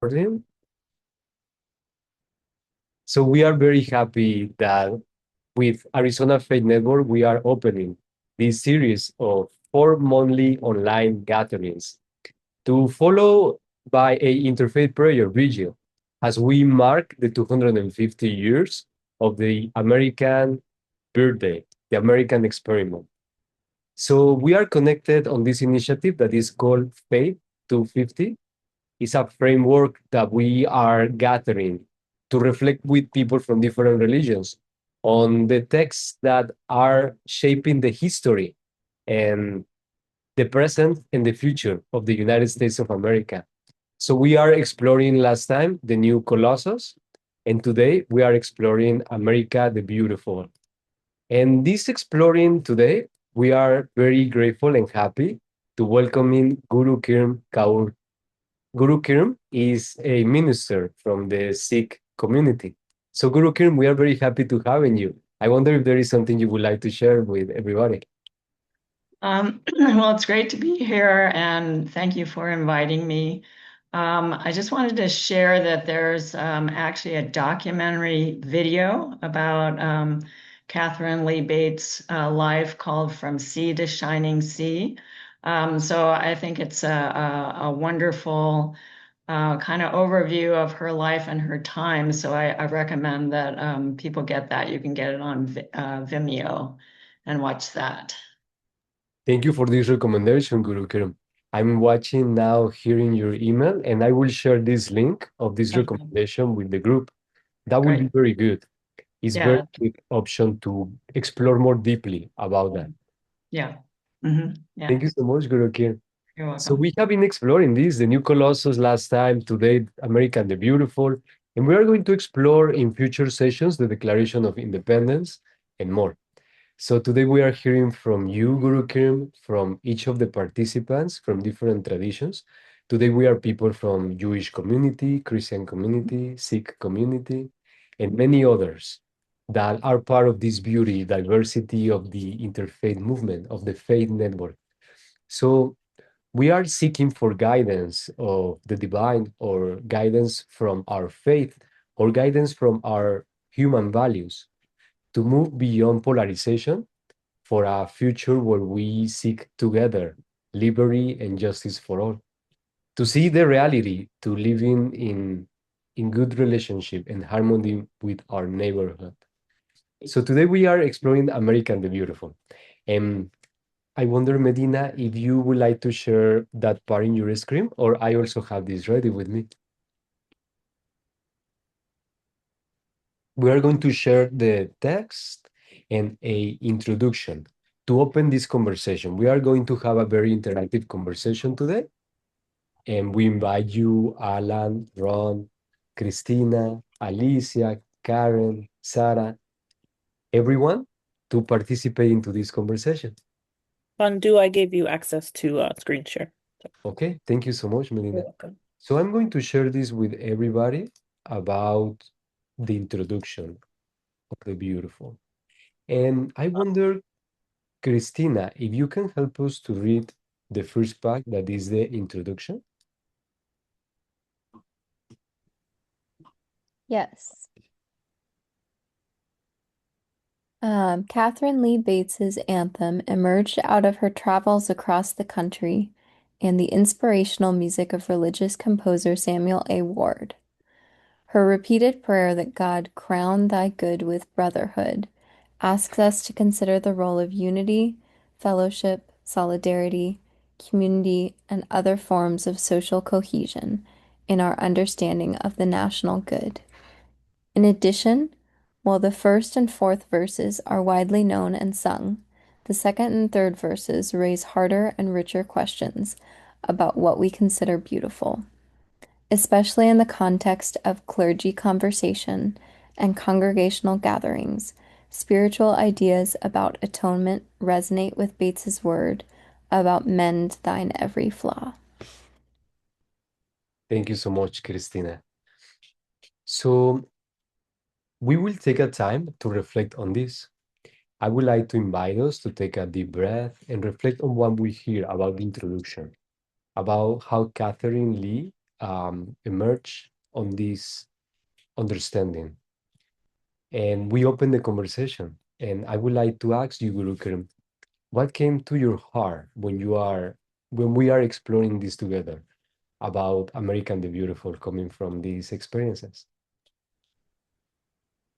Recording. So we are very happy that with Arizona Faith Network, we are opening this series of 4 monthly online gatherings to follow by a interfaith prayer vigil as we mark the 250 years of the American birthday, the American experiment. So we are connected on this initiative that is called Faith 250. It's a framework that we are gathering to reflect with people from different religions on the texts that are shaping the history and the present and the future of the United States of America. So we are exploring last time the new Colossus, and today we are exploring America the Beautiful. And this exploring today, we are very grateful and happy to welcome in Guru Kiran Kaur. Guru Kiran is a minister from the Sikh community. So, Guru Kiran, we are very happy to having you. I wonder if there is something you would like to share with everybody. Well, it's great to be here, and thank you for inviting me. I just wanted to share that there's actually a documentary video about Catherine Lee Bates' life called From Sea to Shining Sea. So I think it's a wonderful kind of overview of her life and her time. So I recommend that people get that. You can get it on Vimeo and watch that. Thank you for this recommendation, Guru Kiran. I'm watching now, hearing your email, and I will share this link of this Okay, recommendation with the group. That will great. be very good. It's very Yeah. good option to explore more deeply about that. Yeah. Thank Yeah. you so much, Guru Kiran. You're So welcome. we have been exploring this, the new Colossus last time, today, American the Beautiful, and we are going to explore in future sessions the Declaration of Independence and more. So today we are hearing from you, Guru Kirim, from each of the participants from different traditions. Today we are people from Jewish community, Christian community, Sikh community, and many others that are part of this beauty, diversity of the interfaith movement, of the faith network. So we are seeking for guidance of the divine or guidance from our faith or guidance from our human values to move beyond polarization for a future where we seek together liberty and justice for all. To see the reality, to living in good relationship and harmony with our neighborhood. So today we are exploring American the Beautiful. And I wonder, Medina, if you would like to share that part in your screen, or I also have this ready with me. We are going to share the text and a introduction to open this conversation. We are going to have a very interactive conversation today, and we invite you, Alan, Ron, Christina, Alicia, Karen, Sarah, everyone to participate into this conversation. Fondue, I gave you access to screen share. Okay, thank you so much, You're Melina. welcome. So I'm going to share this with everybody about the introduction of the beautiful. And I wonder, Christina, if you can help us to read the first part that is the introduction. Yes. Catherine Lee Bates's anthem emerged out of her travels across the country and the inspirational music of religious composer Samuel A. Ward. Her repeated prayer that God crown thy good with brotherhood asks us to consider the role of unity, fellowship, solidarity, community, and other forms of social cohesion in our understanding of the national good. In addition, while the first and fourth verses are widely known and sung, the second and third verses raise harder and richer questions about what we consider beautiful, especially in the context of clergy conversation and congregational gatherings. Spiritual ideas about atonement resonate with Bates's word about mend thine every flaw. Thank you so much, Christina. So we will take a time to reflect on this. I would like to invite us to take a deep breath and reflect on what we hear about the introduction, about how Catherine Lee emerge on this understanding. And we open the conversation. And I would like to ask you, Guru Karam, what came to your heart when we are exploring this together about American the Beautiful coming from these experiences?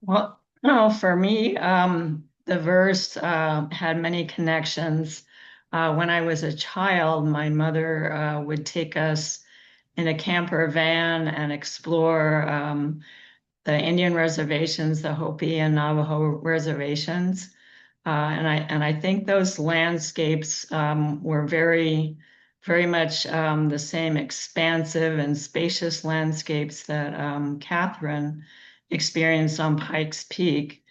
Well, no, for me, the verse had many connections. When I was a child, my mother would take us in a camper van and explore the Indian reservations, the Hopi and Navajo reservations. And I think those landscapes were very much the same expansive and spacious landscapes that Catherine experienced on Pikes Peak.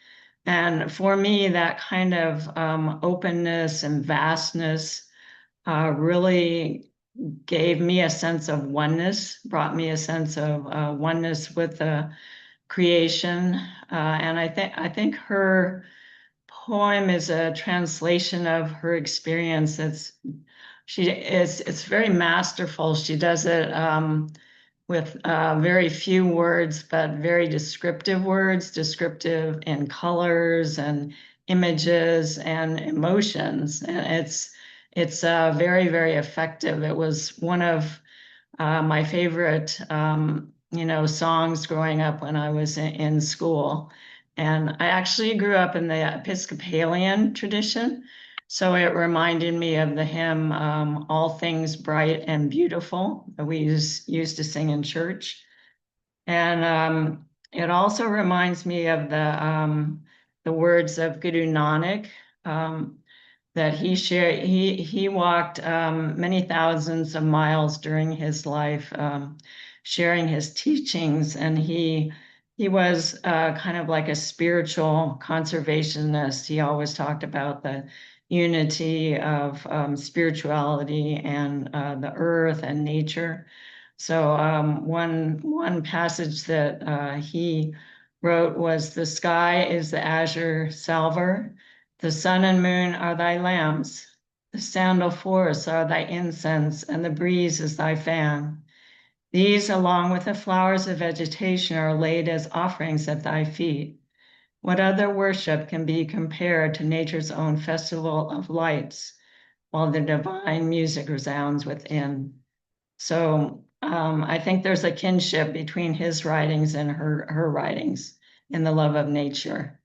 And for me, that kind of openness and vastness really gave me a sense of oneness, brought me a sense of oneness with the creation. And I think her poem is a translation of her experience. It's very masterful. She does it with very few words, but very descriptive words, descriptive in colors and images and emotions. And it's very, very effective. It was one of my favorite, songs growing up when I was in school. And I actually grew up in the Episcopalian tradition. So it reminded me of the hymn, All Things Bright and Beautiful, that we used to sing in church. And it also reminds me of the words of Guru Nanak, that he walked many thousands of miles during his life, sharing his teachings, and he was kind of like a spiritual conservationist. He always talked about the unity of spirituality and the earth and nature. So one passage that he wrote was, "The sky is the azure salver, the sun and moon are thy lamps, the sandal forests are thy incense, and the breeze is thy fan. These, along with the flowers of vegetation, are laid as offerings at thy feet. What other worship can be compared to nature's own festival of lights, while the divine music resounds within?" So I think there's a kinship between his writings and her writings in the love of nature.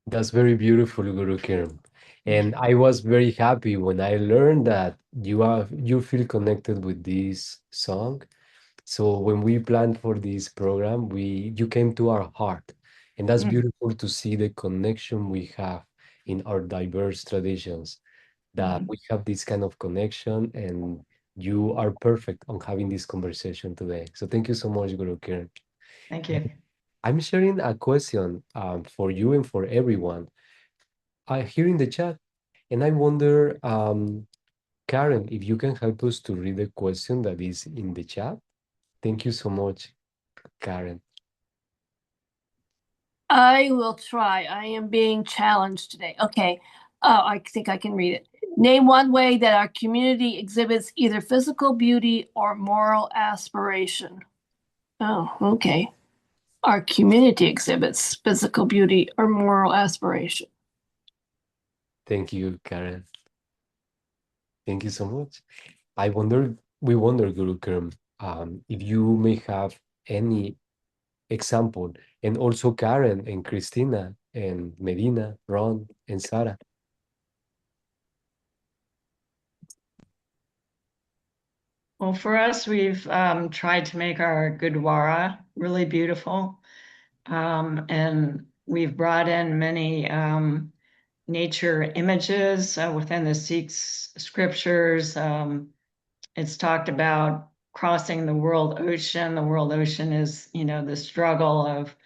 That's very beautiful, Guru Kiran. And I was very happy when I learned that you feel connected with this song. So when we planned for this program, you came to our heart. And that's Mm. beautiful to see the connection we have in our diverse traditions, that Mhm. we have this kind of connection, and you are perfect on having this conversation today. So thank you so much, Guru Kiran. Thank you. I'm sharing a question for you and for everyone here in the chat. And I wonder, Karen, if you can help us to read the question that is in the chat. Thank you so much, Karen. I will try. I am being challenged today. Okay. Oh, I think I can read it. Name one way that our community exhibits either physical beauty or moral aspiration. Oh, okay. Our community exhibits physical beauty or moral aspiration. Thank you, Karen. Thank you so much. We wonder, Guru Kerm, if you may have any example, and also Karen and Christina and Medina, Ron and Sarah. Well, for us, we've tried to make our Gurdwara really beautiful. And we've brought in many nature images within the Sikh scriptures. It's talked about crossing the world ocean. The world ocean is, the struggle of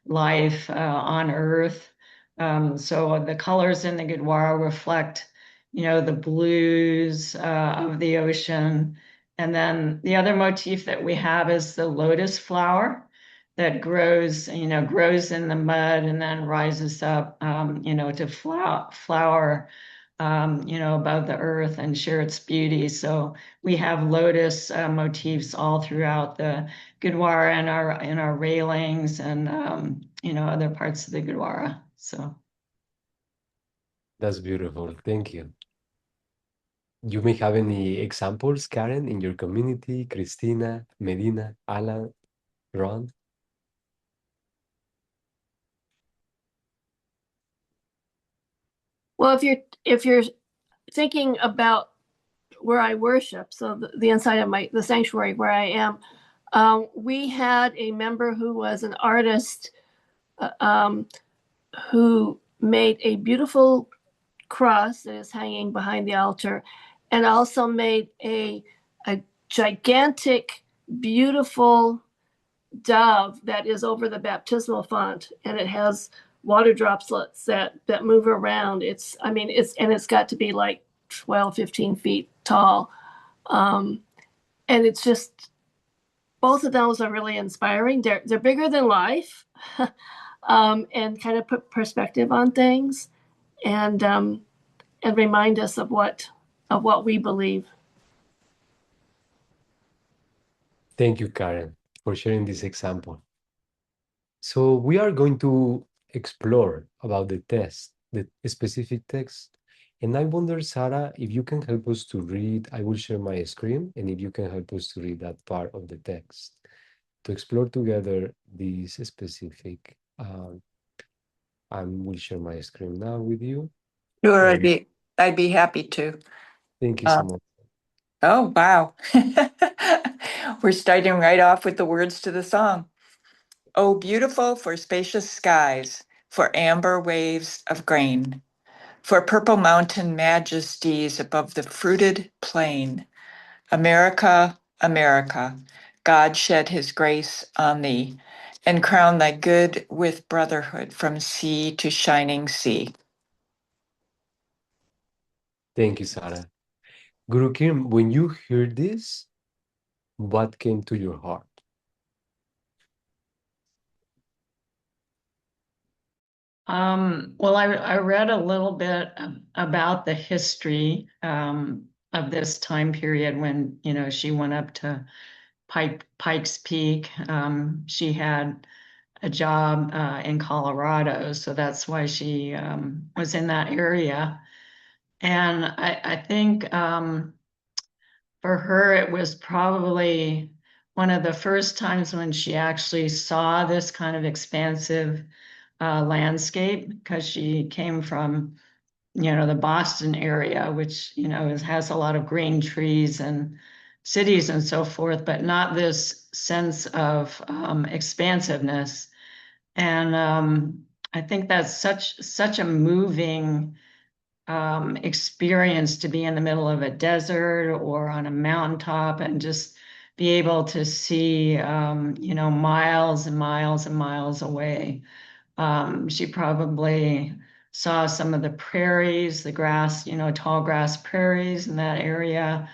life on Earth. So the colors in the Gurdwara reflect, the blues of the ocean. And then the other motif that we have is the lotus flower that grows in the mud and then rises up, to flower above the earth and share its beauty. So we have lotus motifs all throughout the Gurdwara and our railings and other parts of the Gurdwara. So That's beautiful. Thank you. You may have any examples, Karen, in your community, Christina, Medina, Alan, Ron? Well, if you're thinking about where I worship, so the inside of the sanctuary where I am, we had a member who was an artist who made a beautiful cross that is hanging behind the altar, and also made a gigantic, beautiful dove that is over the baptismal font, and it has water droplets that move around. It's got to be like 12, 15 feet tall. And it's just, both of those are really inspiring. They're bigger than life, and kind of put perspective on things, and remind us of what we believe. Thank you, Karen, for sharing this example. So we are going to explore about the text, the specific text. And I wonder, Sarah, if you can help us to read, I will share my screen, and if you can help us to read that part of the text, to explore together this specific, I will share my screen now with you. Sure, I'd be happy to. Thank you so much. Oh, wow. We're starting right off with the words to the song. Oh, beautiful for spacious skies, for amber waves of grain, for purple mountain majesties above the fruited plain. America, America, God shed his grace on thee and crown thy good with brotherhood from sea to shining sea. Thank you, Sarah. Guru Kiran, when you heard this, what came to your heart? Well, I read a little bit about the history of this time period when, she went up to Pikes Peak. She had a job in Colorado, so that's why she was in that area. And I think for her, it was probably one of the first times when she actually saw this kind of expansive landscape, because she came from, the Boston area, which, has a lot of green trees and cities and so forth, but not this sense of expansiveness. And I think that's such a moving experience to be in the middle of a desert or on a mountaintop and just be able to see, miles and miles and miles away. She probably saw some of the prairies, the grass, tall grass prairies in that area,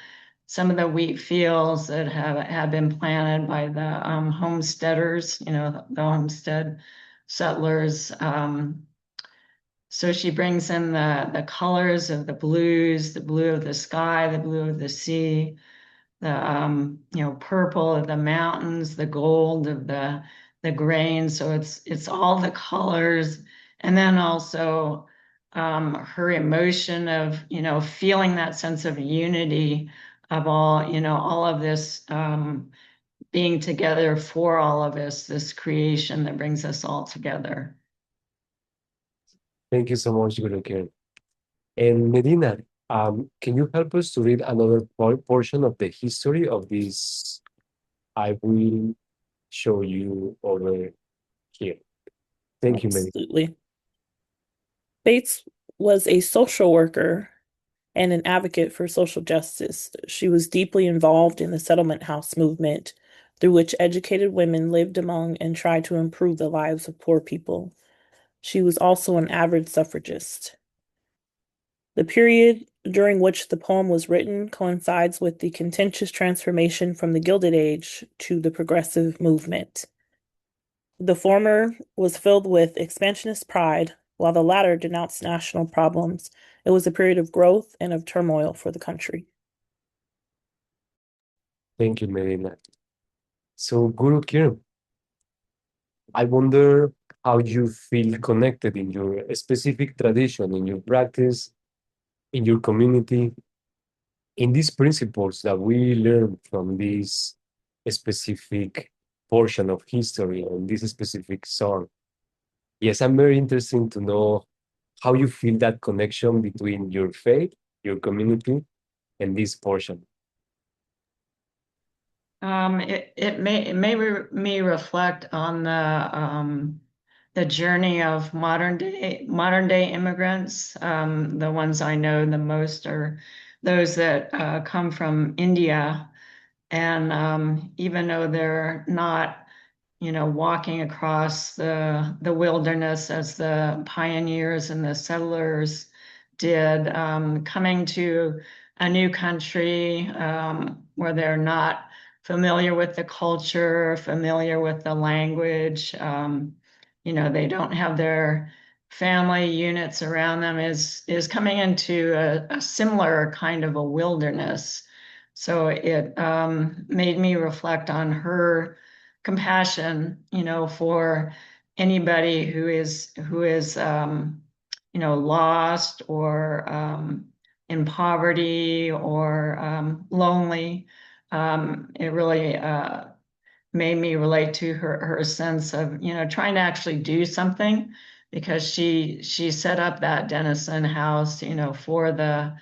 some of the wheat fields that have been planted by the homesteaders, the homestead settlers. So she brings in the colors of the blues, the blue of the sky, the blue of the sea, the purple of the mountains, the gold of the grain. So it's all the colors, and then also her emotion of feeling that sense of unity of all of this being together for all of us, this creation that brings us all together. Thank you so much, Guru Kiran. And Medina, can you help us to read another portion of the history of this? I will show you over here. Thank you, Medina. Absolutely. Bates was a social worker and an advocate for social justice. She was deeply involved in the settlement house movement, through which educated women lived among and tried to improve the lives of poor people. She was also an avid suffragist. The period during which the poem was written coincides with the contentious transformation from the Gilded Age to the progressive movement. The former was filled with expansionist pride, While the latter denounced national problems, it was a period of growth and of turmoil for the country. Thank you, Medina. So, Guru Kiran, I wonder how you feel connected in your specific tradition, in your practice, in your community, in these principles that we learn from this specific portion of history and this specific song. Yes, I'm very interested to know how you feel that connection between your faith, your community, and this portion. It made me reflect on the journey of modern day immigrants. The ones I know the most are those that come from India, and even though they're not, walking across the wilderness as the pioneers and the settlers did, coming to a new country where they're not familiar with the culture, familiar with the language. They don't have their family units around them is coming into a similar kind of a wilderness. So it made me reflect on her compassion, for anybody who is lost or in poverty or lonely. It really made me relate to her sense of, trying to actually do something, because she set up that Denison House, for the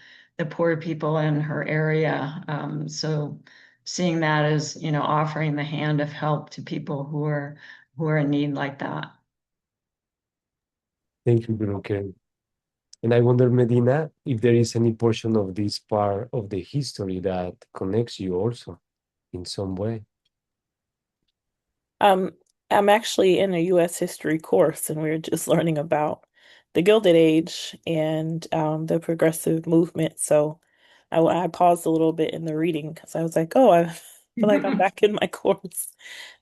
poor people in her area. So seeing that as, offering the hand of help to people who are in need like that. Thank you, Guru Kiran. And I wonder, Medina, if there is any portion of this part of the history that connects you also in some way. I'm actually in a U.S. history course, and we are just learning about the Gilded Age and the progressive movement. So I paused a little bit in the reading because I was like, oh, I feel like I'm back in my course.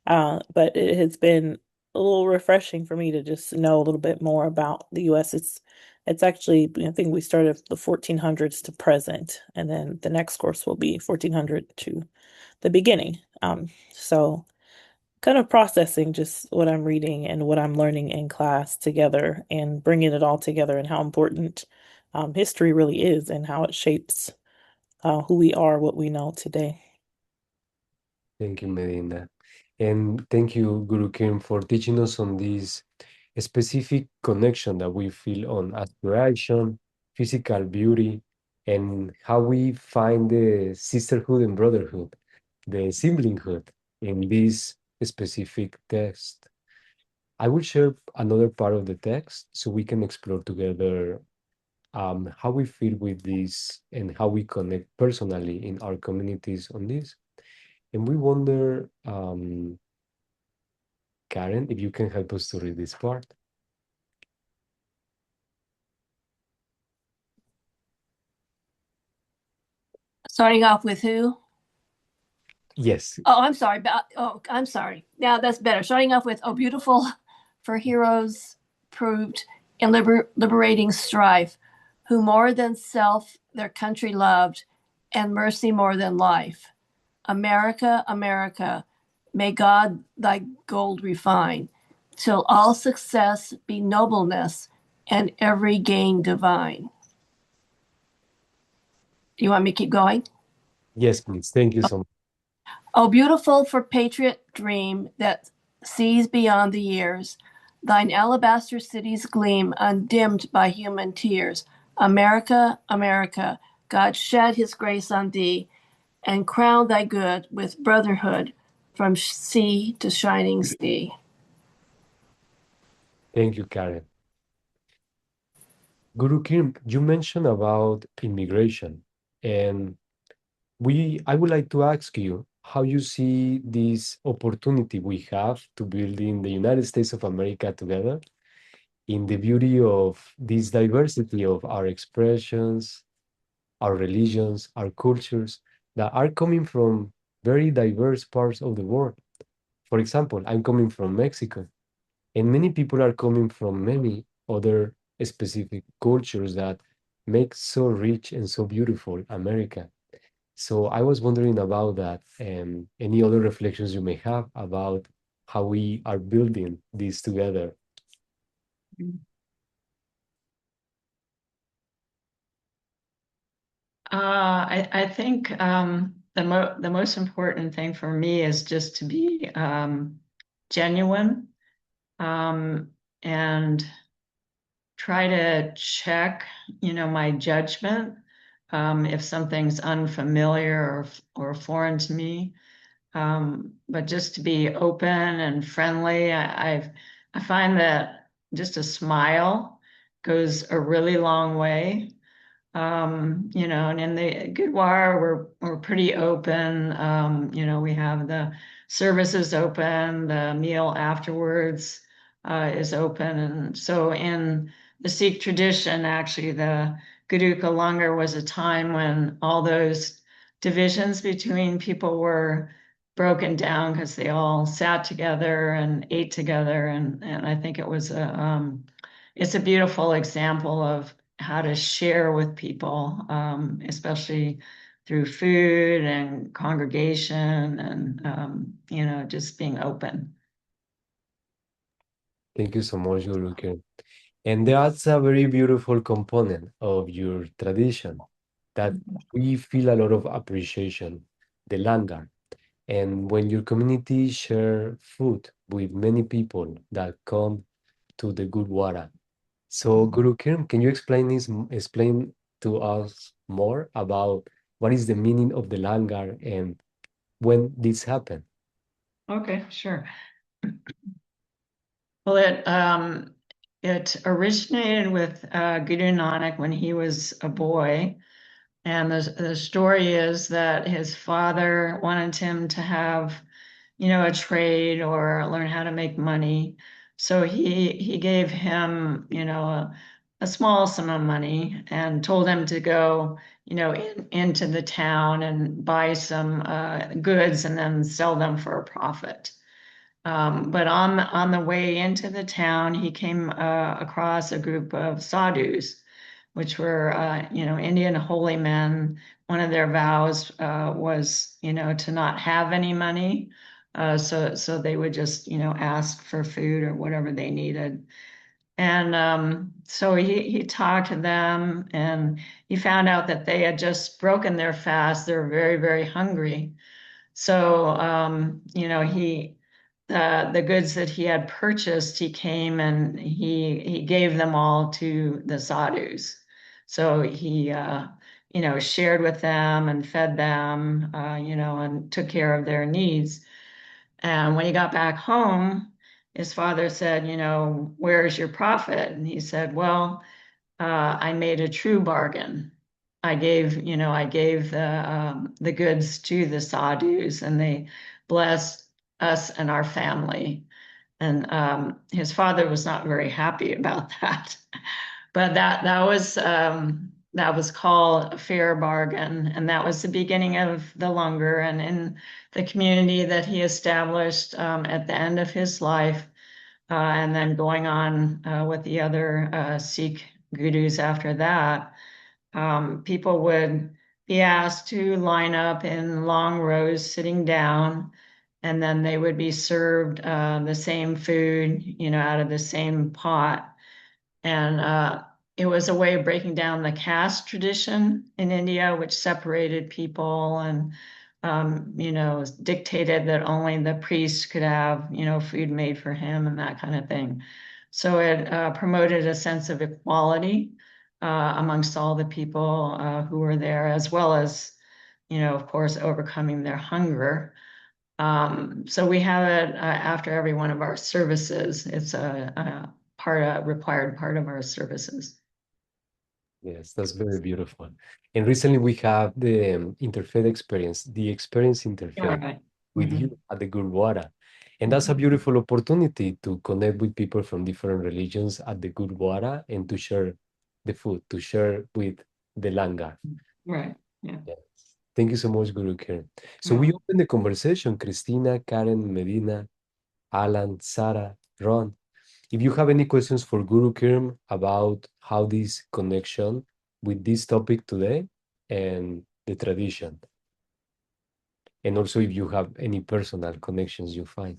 But it has been a little refreshing for me to just know a little bit more about the U.S. It's actually, I think we started the 1400s to present, and then the next course will be 1400 to the beginning. So kind of processing just what I'm reading and what I'm learning in class together and bringing it all together, and how important history really is and how it shapes who we are, what we know today. Thank you, Medina. And thank you, Guru Kiran, for teaching us on this specific connection that we feel on aspiration, physical beauty, and how we find the sisterhood and brotherhood, the siblinghood in this specific text. I will share another part of the text so we can explore together how we feel with this and how we connect personally in our communities on this. And we wonder, Karen, if you can help us to read this part. Starting off with who? Yes. Oh, I'm sorry. I'm sorry. Now that's better. Starting off with, oh, beautiful for heroes proved in liberating strife, who more than self their country loved, and mercy more than life. America, America, may God thy gold refine, till all success be nobleness, and every gain divine. You want me to keep going? Yes, please. Thank you so much. Oh, beautiful for patriot dream that sees beyond the years, thine alabaster cities gleam undimmed by human tears. America, America, God shed his grace on thee and crown thy good with brotherhood from sea to shining sea. Thank you, Karen. Guru Kim, you mentioned about immigration, and I would like to ask you how you see this opportunity we have to build in the United States of America together in the beauty of this diversity of our expressions, our religions, our cultures that are coming from very diverse parts of the world. For example, I'm coming from Mexico, and many people are coming from many other specific cultures that make so rich and so beautiful America. So I was wondering about that and any other reflections you may have about how we are building this together. I think the most important thing for me is just to be genuine, and try to check, my judgment, if something's unfamiliar or foreign to me. But just to be open and friendly, I find that just a smile goes a really long way. And in the Gurdwara, we're pretty open. We have the services open, the meal afterwards is open. And so in the Sikh tradition, actually, the Guru Ka Langar was a time when all those divisions between people were broken down because they all sat together and ate together. And I think it's a beautiful example of how to share with people, especially through food and congregation and, just being open. Thank you so much, Guru Kiran. And that's a very beautiful component of your tradition that we feel a lot of appreciation, the langar. And when your community share food with many people that come to the Gurdwara. So Guru Kiran, can you explain to us more about what is the meaning of the langar and when this happened? Okay, sure. Well, it originated with Guru Nanak when he was a boy. And the story is that his father wanted him to have, a trade or learn how to make money. So he gave him, a small sum of money and told him to go, into the town and buy some goods and then sell them for a profit. But on the way into the town, he came across a group of sadhus, which were, Indian holy men. One of their vows was, to not have any money. So they would just, ask for food or whatever they needed. And so he talked to them and he found out that they had just broken their fast. They were very, very hungry. So, the goods that he had purchased, he came and he gave them all to the sadhus. So he, shared with them and fed them, and took care of their needs. And when he got back home, his father said, where's your profit? And he said, well, I made a true bargain. I gave the goods to the sadhus, and they blessed us and our family. And his father was not very happy about that, but that was called a fair bargain, and that was the beginning of the Langar. And in the community that he established at the end of his life, and then going on with the other Sikh gurus after that, people would be asked to line up in long rows sitting down, and then they would be served the same food, out of the same pot. And it was a way of breaking down the caste tradition in India, which separated people and, dictated that only the priest could have, food made for him and that kind of thing. So it promoted a sense of equality amongst all the people who were there, as well as, of course, overcoming their hunger. So we have it after every one of our services. It's a required part of our services. Yes, that's very beautiful. And recently we have the Interfaith experience, the experience All Interfaith right. with Mhm. you at the Gurdwara. And that's a beautiful opportunity to connect with people from different religions at the Gurdwara and to share the food, to share with the Langar. Right. Yeah. Yes. Thank you so much, Guru Kiran. So we Mm. open the conversation, Christina, Karen, Medina, Alan, Sarah, Ron. If you have any questions for Guru Kiran about how this connection with this topic today and the tradition, and also if you have any personal connections you find.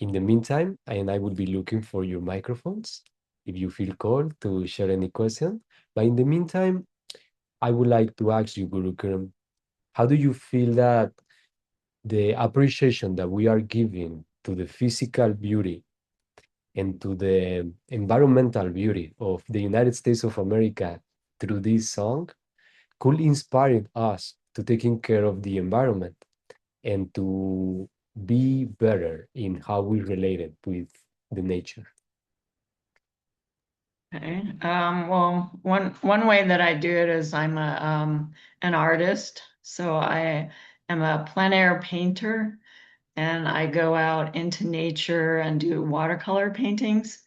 In the meantime, and I will be looking for your microphones if you feel called to share any question. But in the meantime, I would like to ask you, Guru Kiran, how do you feel that the appreciation that we are giving to the physical beauty and to the environmental beauty of the United States of America through this song could inspire us to taking care of the environment and to be better in how we relate it with the nature? Okay. Well, one way that I do it is I'm an artist. So I am a plein air painter, and I go out into nature and do watercolor paintings.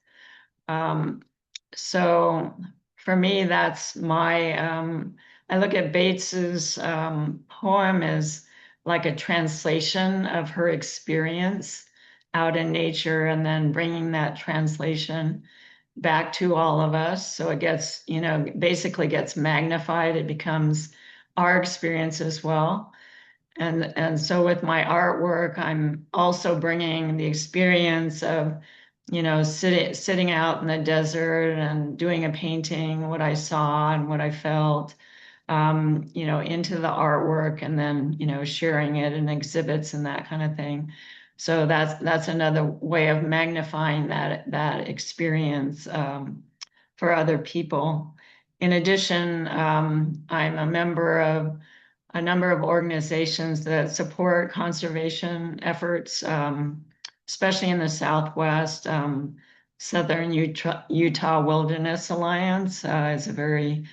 So for me, that's I look at Bates's poem as like a translation of her experience out in nature, and then bringing that translation back to all of us. So it gets, basically gets magnified. It becomes our experience as well. And so with my artwork, I'm also bringing the experience of, sitting out in the desert and doing a painting, what I saw and what I felt, into the artwork, and then, sharing it in exhibits and that kind of thing. So that's another way of magnifying that experience for other people. In addition, I'm a member of a number of organizations that support conservation efforts, especially in the Southwest. Southern Utah Wilderness Alliance is a very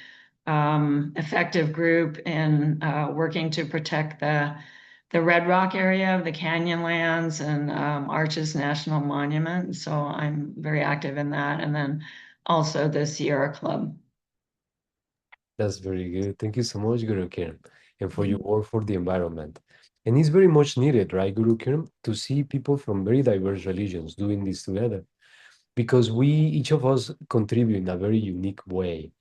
effective group in working to protect the Red Rock area of the Canyonlands and Arches National Monument. So I'm very active in that. And then also the Sierra Club. That's very good. Thank you so much, Guru Kiran, and for your work for the environment. And it's very much needed, right, Guru Kiran, to see people from very diverse religions doing this together, because we, each of us, contribute in a very unique way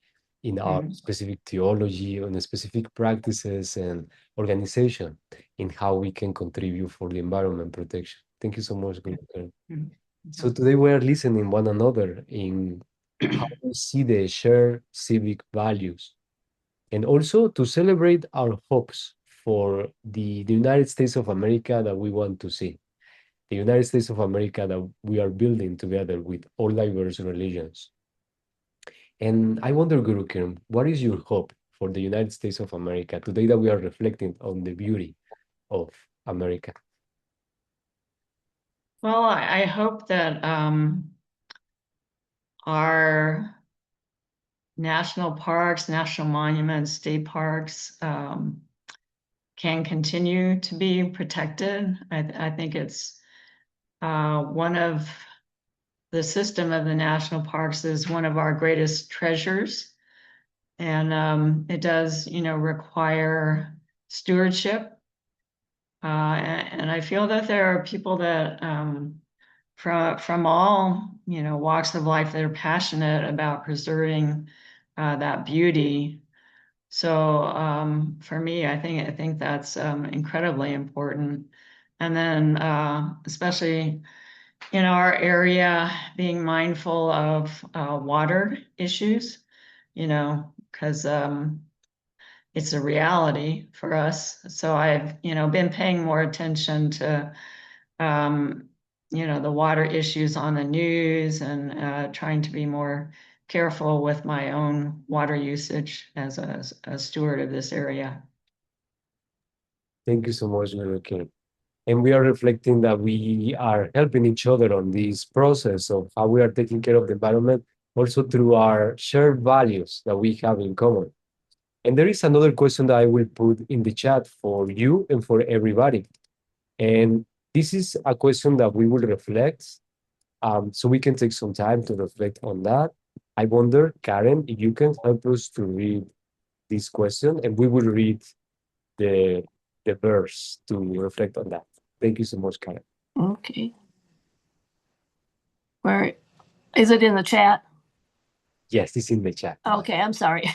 in our specific theology, on the specific practices and organization in how we can contribute for the environment protection. Thank you so much, Guru Kiran. So today we are listening one another in how we see the shared civic values, and also to celebrate our hopes for the United States of America that we want to see, the United States of America that we are building together with all diverse religions. And I wonder, Guru Kiran, what is your hope for the United States of America today that we are reflecting on the beauty of America? Well, I hope that our national parks, national monuments, state parks can continue to be protected. I think it's one of the system of the national parks is one of our greatest treasures. And it does, require stewardship. And I feel that there are people that from all, walks of life that are passionate about preserving that beauty. So for me, I think that's incredibly important. And then especially in our area, being mindful of water issues, because it's a reality for us. So I've, been paying more attention to, the water issues on the news, and trying to be more careful with my own water usage as a steward of this area. Thank you so much, Guru Kiran. And we are reflecting that we are helping each other on this process of how we are taking care of the environment, also through our shared values that we have in common. And there is another question that I will put in the chat for you and for everybody. And this is a question that we will reflect, so we can take some time to reflect on that. I wonder, Karen, if you can help us to read this question, and we will read the verse to reflect on that. Thank you so much, Karen. Okay. Where is it in the chat? Yes, it's in the chat. Okay, I'm sorry.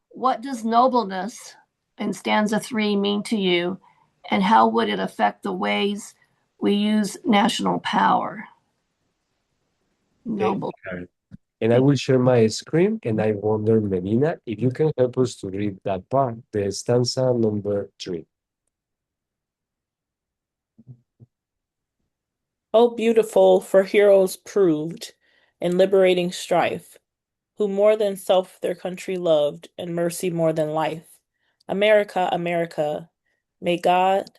What does nobleness in stanza 3 mean to you, and how would it affect the ways we use national power? Noble. And I will share my screen, and I wonder, Melina, if you can help us to read that part, the stanza number 3. Oh, beautiful for heroes proved in liberating strife, who more than self their country loved, and mercy more than life. America, America, may God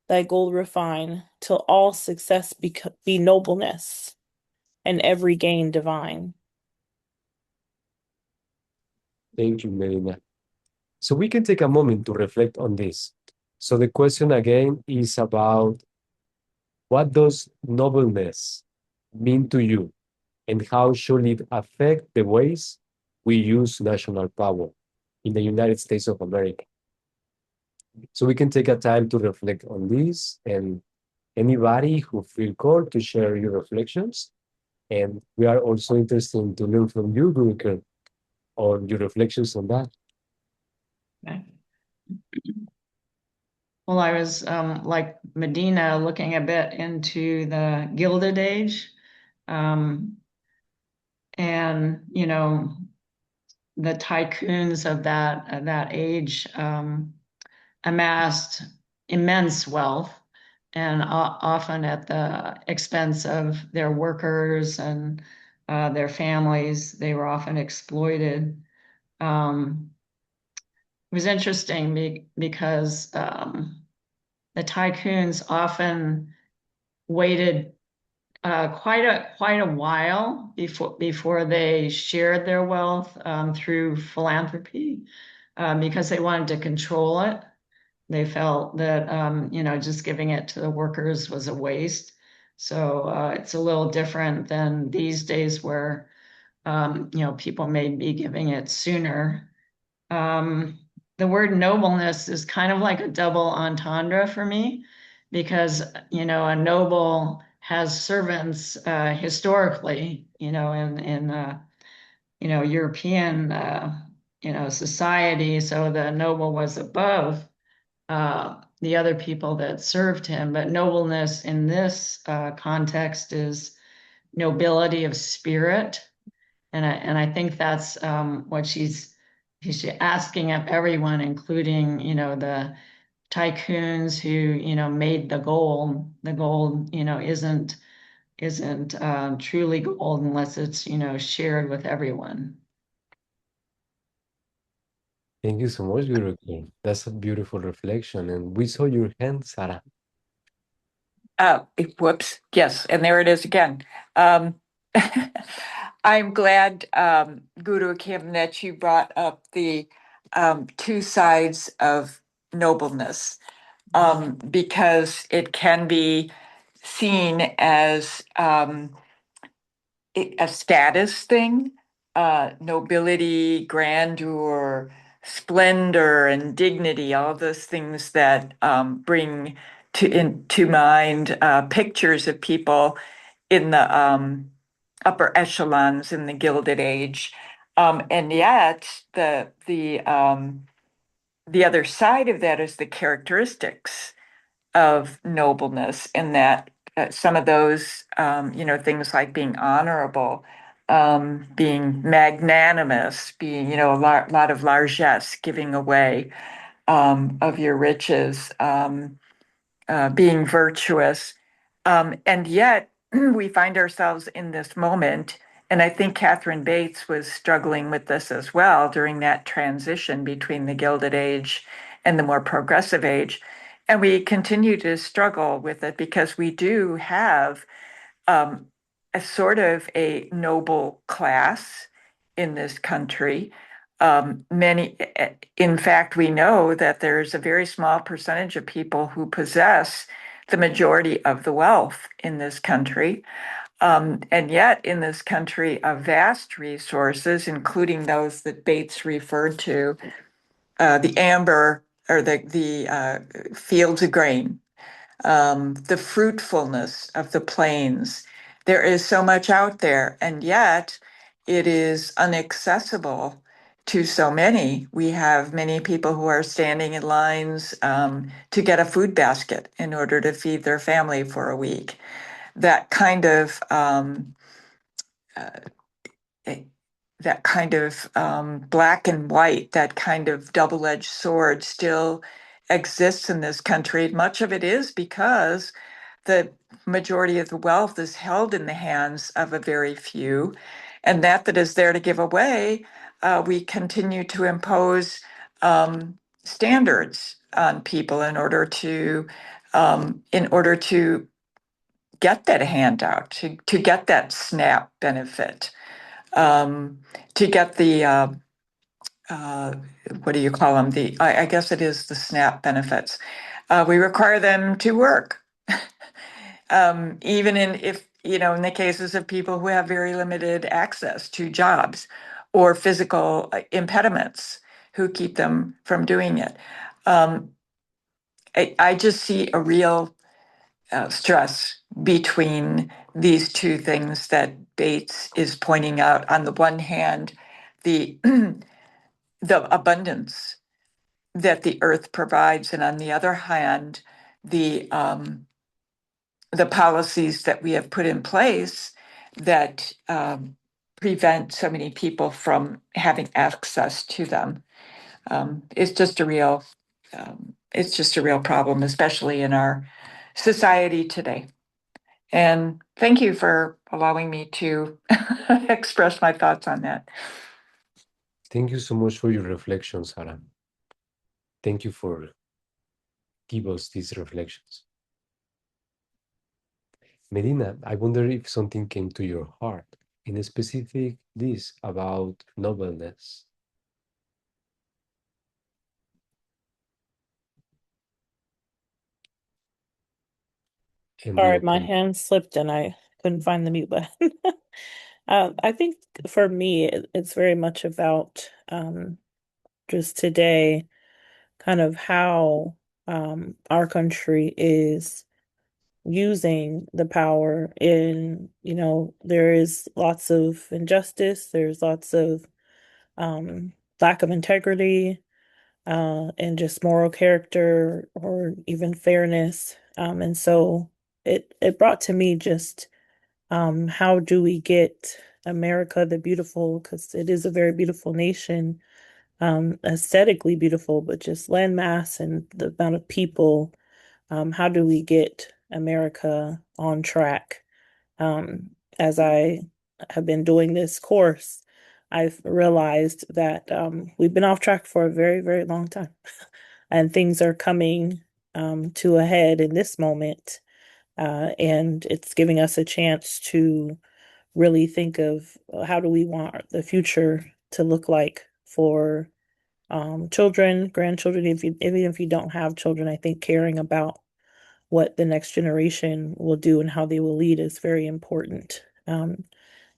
thy gold refine, till all success be nobleness, and every gain divine. Thank you, Melina. So we can take a moment to reflect on this. So the question again is about what does nobleness mean to you, and how should it affect the ways we use national power in the United States of America? So we can take a time to reflect on this, and anybody who feel called to share your reflections. And we are also interested to learn from you, Guruker, on your reflections on that. Okay. Well, I was like Medina, looking a bit into the Gilded Age, and the tycoons of that age amassed immense wealth, and often at the expense of their workers and their families. They were often exploited. It was interesting because the tycoons often waited quite a while before they shared their wealth through philanthropy, because they wanted to control it. They felt that just giving it to the workers was a waste. So it's a little different than these days, where people may be giving it sooner. The word nobleness is kind of like a double entendre for me, because a noble has servants historically, in European society. So the noble was above the other people that served him. But nobleness in this context is nobility of spirit, and I think that's what she's asking of everyone, including the tycoons who made the gold. The gold isn't truly gold unless it's shared with everyone. Thank you so much, Guruker. That's a beautiful reflection. And we saw your hand, Sarah. Whoops. Yes, and there it is again. I'm glad, Guru Kim, that you brought up the two sides of nobleness, because it can be seen as a status thing, nobility, grandeur, splendor, and dignity, all those things that bring into mind pictures of people in the upper echelons in the Gilded Age. And yet, the other side of that is the characteristics of nobleness, in that some of those, things like being honorable, being magnanimous, being, a lot of largesse, giving away of your riches, being virtuous. And yet we find ourselves in this moment. And I think Catherine Bates was struggling with this as well during that transition between the Gilded Age and the more progressive age. And we continue to struggle with it because we do have a sort of a noble class in this country. In fact, we know that there's a very small percentage of people who possess the majority of the wealth in this country. And yet, in this country of vast resources, including those that Bates referred to, the amber or the fields of grain, the fruitfulness of the plains, There is so much out there, and yet it is inaccessible to so many. We have many people who are standing in lines to get a food basket in order to feed their family for a week. That kind of uh, eh, black and white, that kind of double-edged sword still exists in this country. Much of it is because the majority of the wealth is held in the hands of a very few, and that is there to give away, we continue to impose standards on people in order to get that handout, to get that SNAP benefit, to get the what do you call them? I guess it is the SNAP benefits. We require them to work, even in the cases of people who have very limited access to jobs or physical impediments who keep them from doing it. I just see a real stress between these two things that Bates is pointing out. On the one hand, the the abundance that the earth provides, and on the other hand, the policies that we have put in place that prevent so many people from having access to them. It's just a real problem, especially in our society today. And thank you for allowing me to express my thoughts on that. Thank you so much for your reflections, Sarah. Thank you for give us these reflections. Medina, I wonder if something came to your heart, in specific this about nobleness. And we Sorry, my open. hand slipped and I couldn't find the mute button. I think for me, it's very much about just today, kind of how our country is using the power in, there is lots of injustice, there's lots of lack of integrity, and just moral character or even fairness. And so it brought to me just how do we get America the beautiful, because it is a very beautiful nation, aesthetically beautiful, but just landmass and the amount of people, how do we get America on track? As I have been doing this course, I've realized that we've been off track for a very, very long time. And things are coming to a head in this moment. And it's giving us a chance to really think of how do we want the future to look like for children, grandchildren, even if you don't have children. I think caring about what the next generation will do and how they will lead is very important.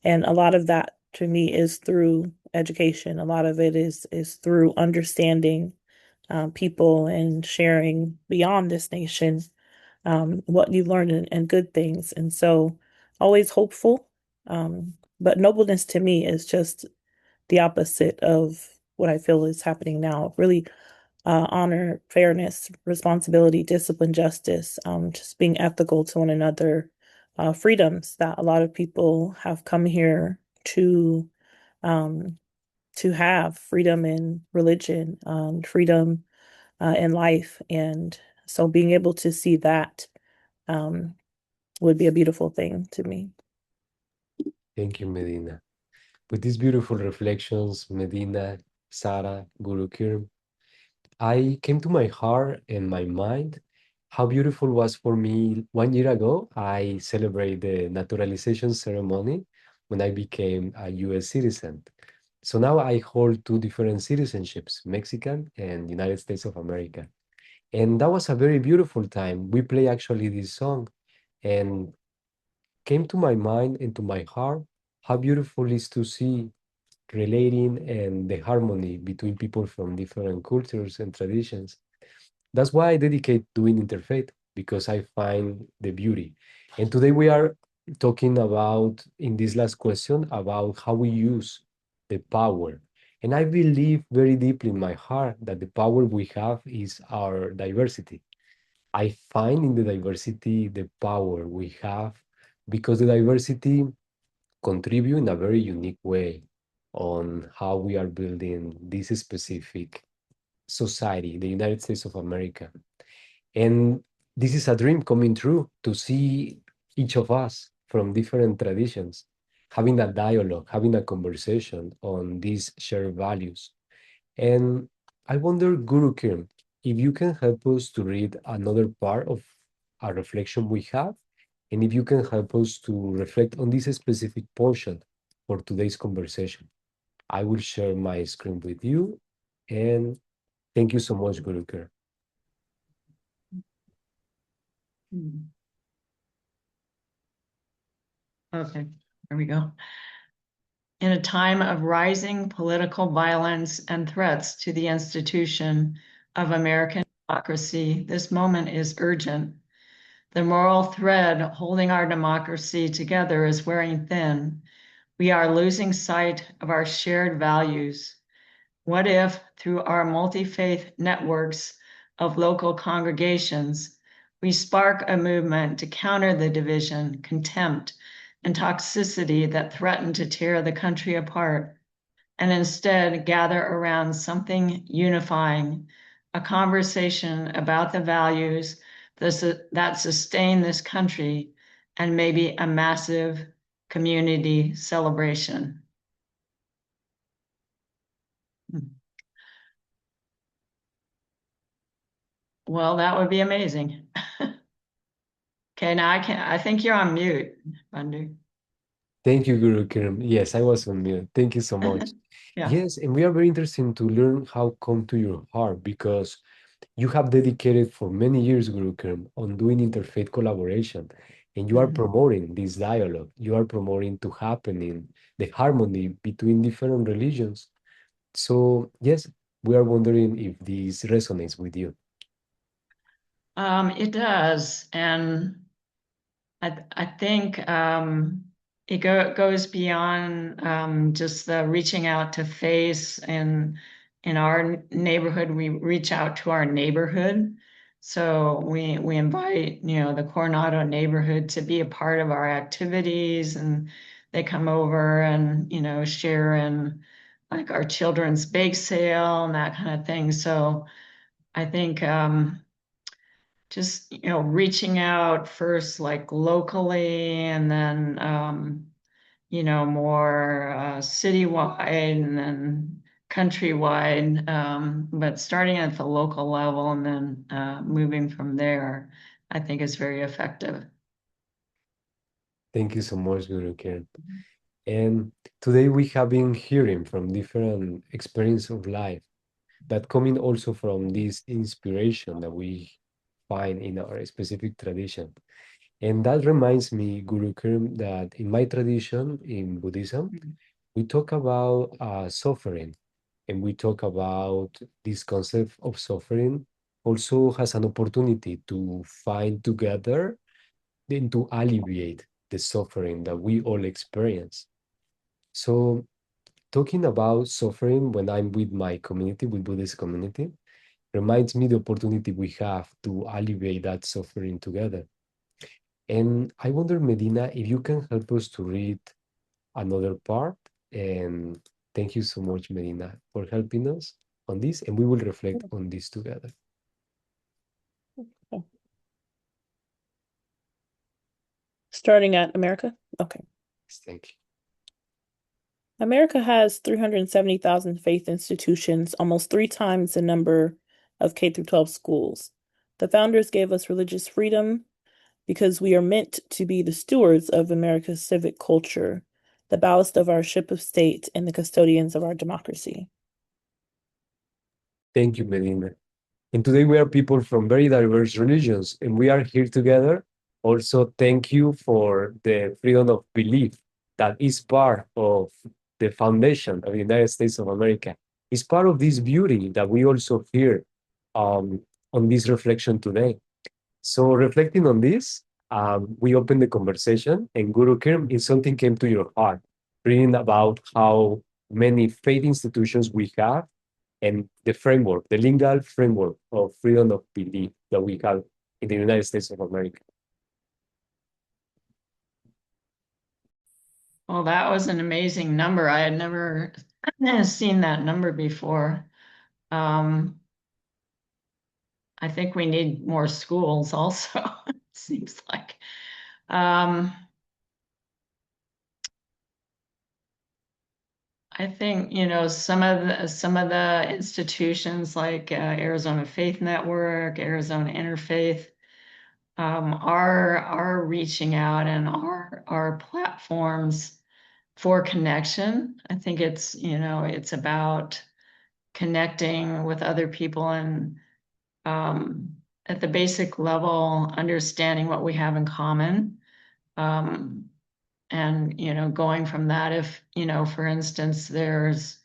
And a lot of that to me is through education. A lot of it is through understanding people and sharing beyond this nation what you learn and good things. And so always hopeful. But nobleness to me is just the opposite of what I feel is happening now. Really honor, fairness, responsibility, discipline, justice, just being ethical to one another, freedoms that a lot of people have come here um, to have freedom in religion, freedom in life. And so being able to see that would be a beautiful thing to me. Thank you, Medina. With these beautiful reflections, Medina, Sarah, Guru Kirim, I came to my heart and my mind how beautiful was for me 1 year ago. I celebrated the naturalization ceremony when I became a US citizen. So now I hold two different citizenships, Mexican and United States of America. And that was a very beautiful time. We play actually this song and came to my mind and to my heart how beautiful is to see relating and the harmony between people from different cultures and traditions. That's why I dedicate doing interfaith because I find the beauty. And today we are talking about, in this last question, about how we use the power. And I believe very deeply in my heart that the power we have is our diversity. I find in the diversity the power we have because the diversity contribute in a very unique way on how we are building this specific society, the United States of America. And this is a dream coming true to see each of us from different traditions having a dialogue, having a conversation on these shared values. And I wonder, Guru Kiran, if you can help us to read another part of a reflection we have, and if you can help us to reflect on this specific portion for today's conversation. I will share my screen with you, and thank you so much, Guru Kiran. Okay, there we go. In a time of rising political violence and threats to the institution of American democracy, this moment is urgent. The moral thread holding our democracy together is wearing thin. We are losing sight of our shared values. What if, through our multi-faith networks of local congregations, we spark a movement to counter the division, contempt, and toxicity that threaten to tear the country apart, and instead gather around something unifying, a conversation about the values that sustain this country, and maybe a massive community celebration. Well, that would be amazing. Okay, now I think you're on mute, Bandu. Thank you, Guru Kiran. Yes, I was on mute. Thank you so much. Yeah. Yes, and we are very interested to learn how come to your heart because you have dedicated for many years, Guru Kiran, on doing interfaith collaboration, and you are promoting this dialogue. You are promoting to happening the harmony between different religions. So yes, we are wondering if this resonates with you. It does, and I think it goes beyond just the reaching out to face, and in our neighborhood, we reach out to our neighborhood. So we invite, the Coronado neighborhood to be a part of our activities, and they come over and, share in like our children's bake sale and that kind of thing. So I think just reaching out first like locally, and then more citywide, and then countrywide, but starting at the local level and then moving from there, I think is very effective. Thank you so much, Guru Kiran. And today we have been hearing from different experience of life that coming also from this inspiration that we find in our specific tradition. And that reminds me, Guru Kiran, that in my tradition in Buddhism, we talk about suffering, and we talk about this concept of suffering also has an opportunity to find together and to alleviate the suffering that we all experience. So talking about suffering when I'm with my community, with Buddhist community, reminds me the opportunity we have to alleviate that suffering together. And I wonder, Medina, if you can help us to read another part. And thank you so much, Medina, for helping us on this. And we will reflect on this together. Starting at America? Okay. Thank you. America has 370,000 faith institutions, almost 3 times the number of K through 12 schools. The founders gave us religious freedom because we are meant to be the stewards of America's civic culture, the ballast of our ship of state, and the custodians of our democracy. Thank you, Medina. And today we are people from very diverse religions, and we are here together. Also, thank you for the freedom of belief that is part of the foundation of the United States of America. It's part of this beauty that we also hear on this reflection today. So reflecting on this, we opened the conversation, and Guru Kiram, if something came to your heart, reading about how many faith institutions we have and the framework, the legal framework of freedom of belief that we have in the United States of America. Well, that was an amazing number. I had never seen that number before. I think we need more schools also, it seems like. I think, some of the institutions like Arizona Faith Network, Arizona Interfaith, are reaching out and are platforms for connection. I think it's about connecting with other people and at the basic level, understanding what we have in common. And going from that, if for instance there's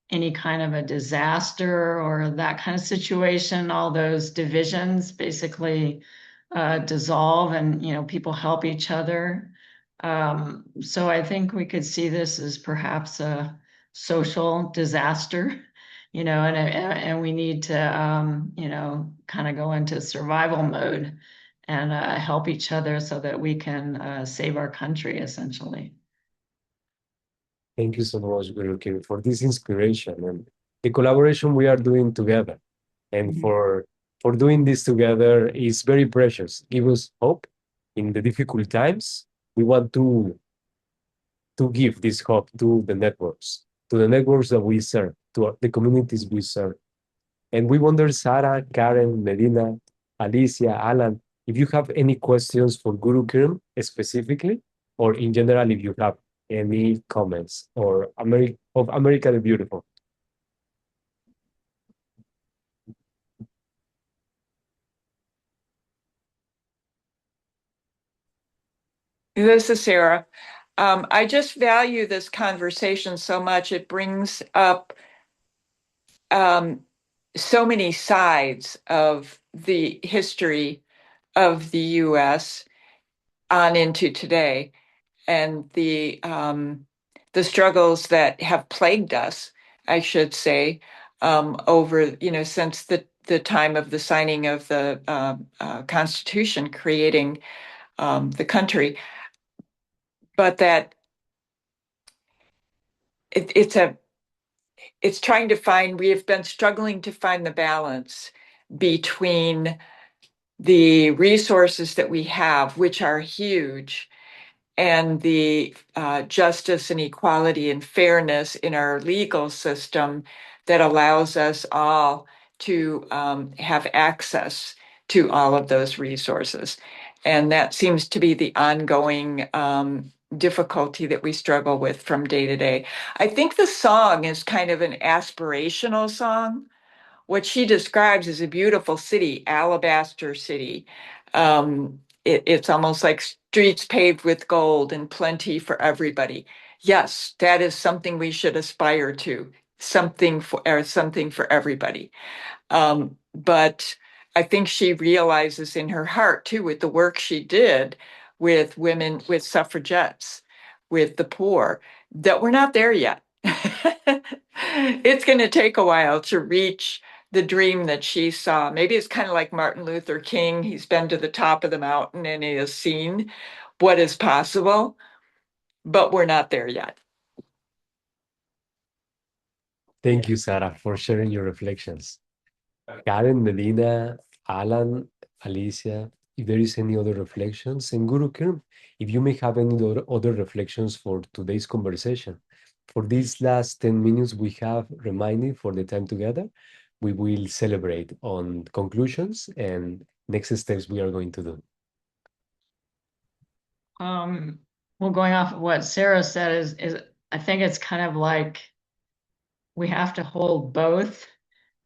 any kind of a disaster or that kind of situation, all those divisions basically dissolve and people help each other. So I think we could see this as perhaps a social disaster, and we need to kind of go into survival mode and help each other so that we can save our country, essentially. Thank you so much, Guru Kim, for this inspiration and the collaboration we are doing together. And for doing this together is very precious. Give us hope in the difficult times. We want to give this hope to the networks that we serve, to the communities we serve. And we wonder, Sarah, Karen, Medina, Alicia, Alan, if you have any questions for Guru Kiram specifically, or in general, if you have any comments or America the Beautiful. This is Sarah. I just value this conversation so much. It brings up so many sides of the history of the U.S. on into today, and the struggles that have plagued us, I should say, over since the time of the signing of the Constitution, creating the country, but that it's trying to find. We have been struggling to find the balance between the resources that we have, which are huge, and the justice and equality and fairness in our legal system that allows us all to have access to all of those resources. And that seems to be the ongoing difficulty that we struggle with from day to day. I think the song is kind of an aspirational song. What she describes is a beautiful city, alabaster city. It's almost like streets paved with gold and plenty for everybody. Yes, that is something we should aspire to, something for everybody. But I think she realizes in her heart too, with the work she did with women, with suffragettes, with the poor, that we're not there yet. It's going to take a while to reach the dream that she saw. Maybe it's kind of like Martin Luther King. He's been to the top of the mountain and he has seen what is possible, but we're not there yet. Thank you, Sarah, for sharing your reflections. Karen, Medina, Alan, Alicia, if there is any other reflections, and Guru Kiram, if you may have any other reflections for today's conversation. For these last 10 minutes we have reminding for the time together, we will celebrate on conclusions and next steps we are going to do. Well, going off of what Sarah said is I think it's kind of like we have to hold both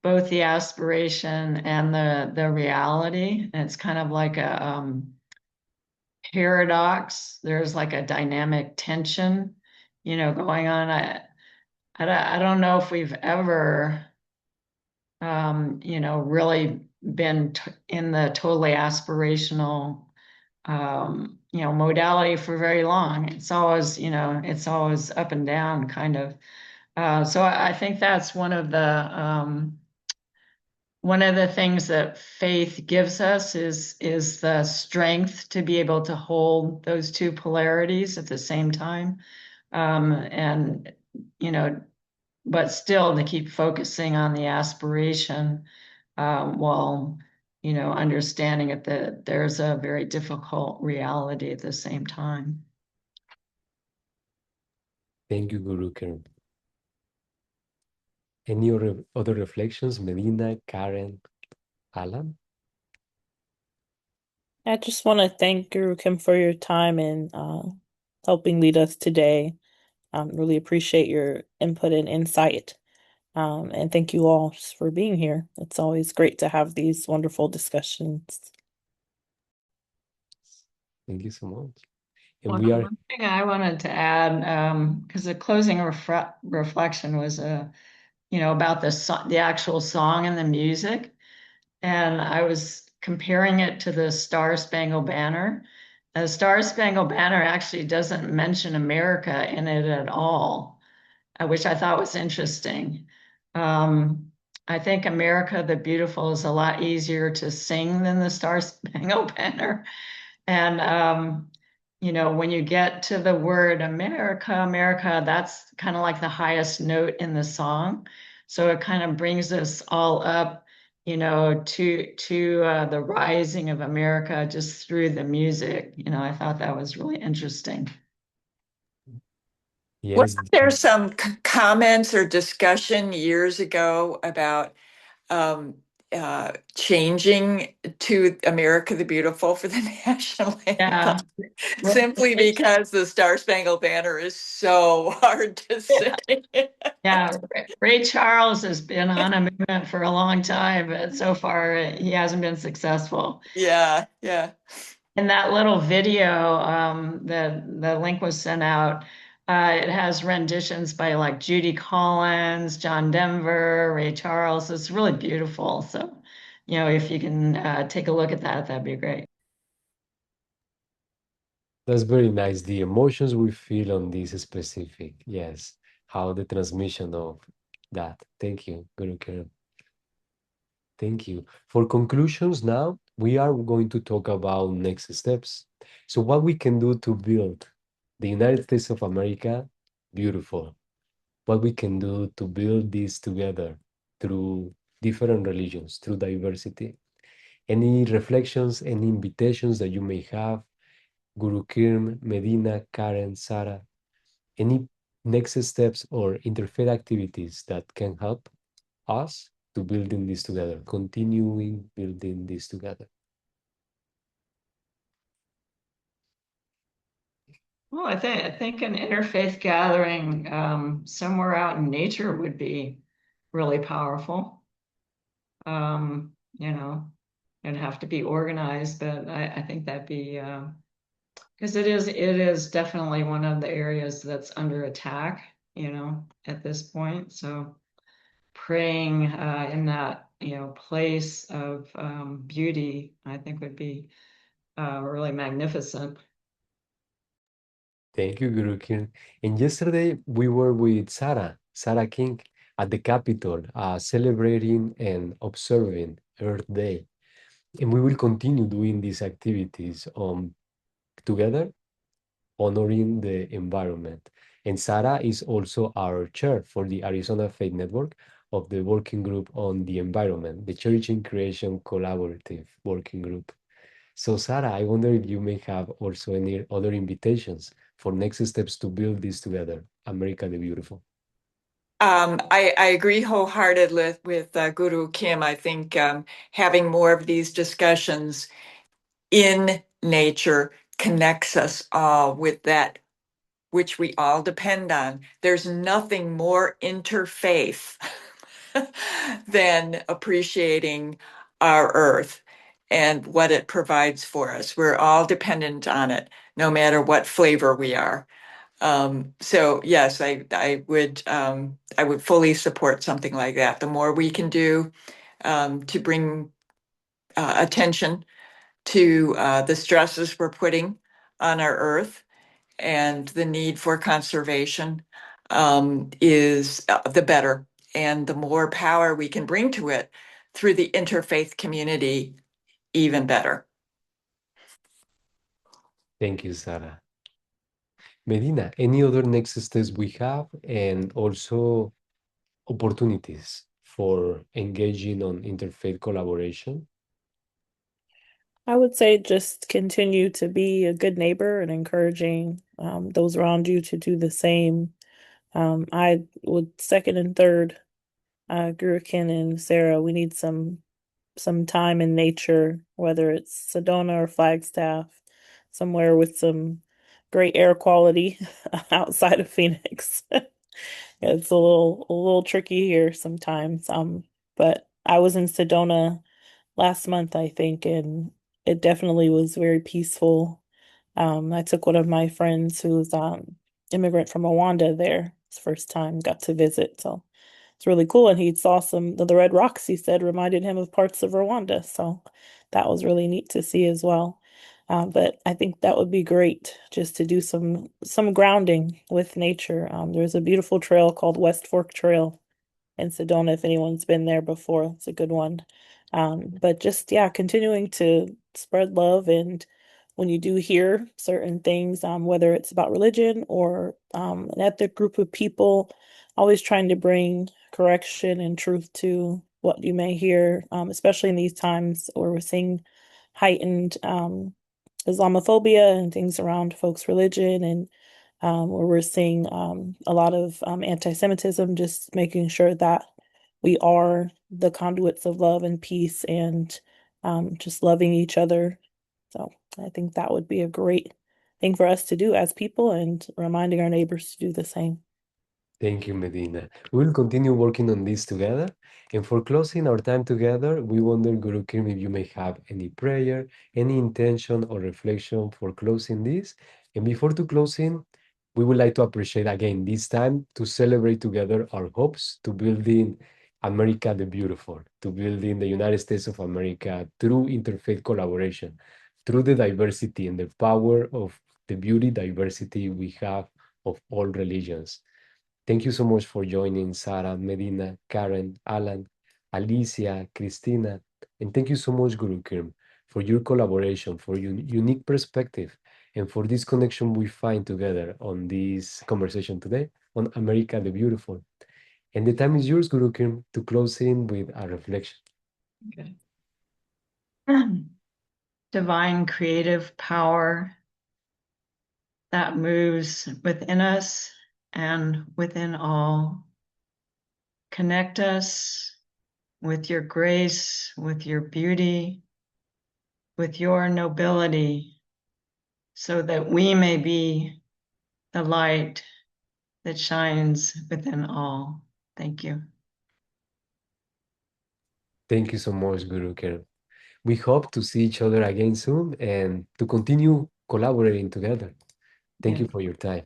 the aspiration and the reality. And it's kind of like a paradox. There's like a dynamic tension, going on. I don't know if we've ever, really been in the totally aspirational modality for very long. It's always, it's always up and down kind of. So I think that's one of the things that faith gives us is the strength to be able to hold those two polarities at the same time. And, but still to keep focusing on the aspiration, while, understanding that there's a very difficult reality at the same time. Thank you, Guru Kiran. Any other reflections, Medina, Karen, Alan? I just want to thank Guru Kim for your time and helping lead us today. Really appreciate your input and insight. And thank you all just for being here. It's always great to have these wonderful discussions. Thank you so much. And One we are one thing I wanted to add, because the closing reflection was, about the actual song and the music. And I was comparing it to the Star Spangled Banner. The Star Spangled Banner actually doesn't mention America in it at all, which I thought was interesting. I think America the Beautiful is a lot easier to sing than the Star Spangled Banner. And, when you get to the word America, America, that's kind of like the highest note in the song. So it kind of brings us all up, to the rising of America just through the music. I thought that was really interesting. yes, Wasn't there some comments or discussion years ago about changing to America the Beautiful for the national Yeah. anthem? Simply because the Star Spangled Banner is so hard to say. Yeah, Ray Charles has been on a movement for a long time, but so far he hasn't been successful. Yeah, yeah. In that little video, the link was sent out. It has renditions by like Judy Collins, John Denver, Ray Charles. It's really beautiful. So, if you can take a look at that, that'd be great. that's very nice. The emotions we feel on this specific, yes, how the transmission of that. Thank you, Guru Kiran. Thank you. For conclusions now, we are going to talk about next steps. So what we can do to build the United States of America beautiful. What we can do to build this together through different religions, through diversity. Any reflections, any invitations that you may have, Guru Kirm, Medina, Karen, Sarah, any next steps or interfaith activities that can help us to building this together, continuing building this together. Well, I think an interfaith gathering somewhere out in nature would be really powerful. It'd have to be organized, but I think that'd be because it is definitely one of the areas that's under attack, at this point. So praying in that place of beauty, I think would be really magnificent. Thank you, Guru Kiran. And yesterday we were with Sarah King at the Capitol, celebrating and observing Earth Day. And we will continue doing these activities together, honoring the environment. And Sarah is also our chair for the Arizona Faith Network of the Working Group on the Environment, the Church in Creation Collaborative Working Group. So, Sarah, I wonder if you may have also any other invitations for next steps to build this together, America the Beautiful. I agree wholeheartedly with Guru Kim. I think having more of these discussions in nature connects us all with that which we all depend on. There's nothing more interfaith than appreciating our earth and what it provides for us. We're all dependent on it, no matter what flavor we are. So yes, I would fully support something like that. The more we can do to bring attention to the stresses we're putting on our earth and the need for conservation is the better. And the more power we can bring to it through the interfaith community, even better. Thank you, Sarah. Medina, any other next steps we have and also opportunities for engaging on interfaith collaboration? I would say just continue to be a good neighbor and encouraging those around you to do the same. I would second and third, Gurikin and Sarah, we need some time in nature, whether it's Sedona or Flagstaff, somewhere with some great air quality outside of Phoenix. It's a little tricky here sometimes. But I was in Sedona last month, I think, and it definitely was very peaceful. I took one of my friends who's immigrant from Rwanda there. His first time got to visit, so it's really cool. And he saw some of the red rocks, he said, reminded him of parts of Rwanda. So that was really neat to see as well. But I think that would be great just to do some grounding with nature. There's a beautiful trail called West Fork Trail in Sedona, if anyone's been there before. It's a good one. But just, yeah, continuing to spread love. And when you do hear certain things, whether it's about religion or an ethnic group of people, always trying to bring correction and truth to what you may hear, especially in these times where we're seeing heightened Islamophobia and things around folks' religion, and where we're seeing a lot of anti-Semitism, just making sure that we are the conduits of love and peace and just loving each other. So I think that would be a great thing for us to do as people and reminding our neighbors to do the same. Thank you, Medina. We'll continue working on this together. And for closing our time together, we wonder, Guru Kim, if you may have any prayer, any intention or reflection for closing this. And before to closing, we would like to appreciate again this time to celebrate together our hopes to building America the Beautiful, to building the United States of America through interfaith collaboration, through the diversity and the power of the beauty diversity we have of all religions. Thank you so much for joining Sarah, Medina, Karen, Alan, Alicia, Christina, and thank you so much, Guru Kirm, for your collaboration, for your unique perspective, and for this connection we find together on this conversation today on America the Beautiful. And the time is yours, Guru Kirm, to close in with a reflection. Okay. Divine creative power that moves within us and within all. Connect us with your grace, with your beauty, with your nobility, so that we may be the light that shines within all. Thank you. Thank you so much, Guru Kirm. We hope to see each other again soon and to continue collaborating together. Thank you for your time.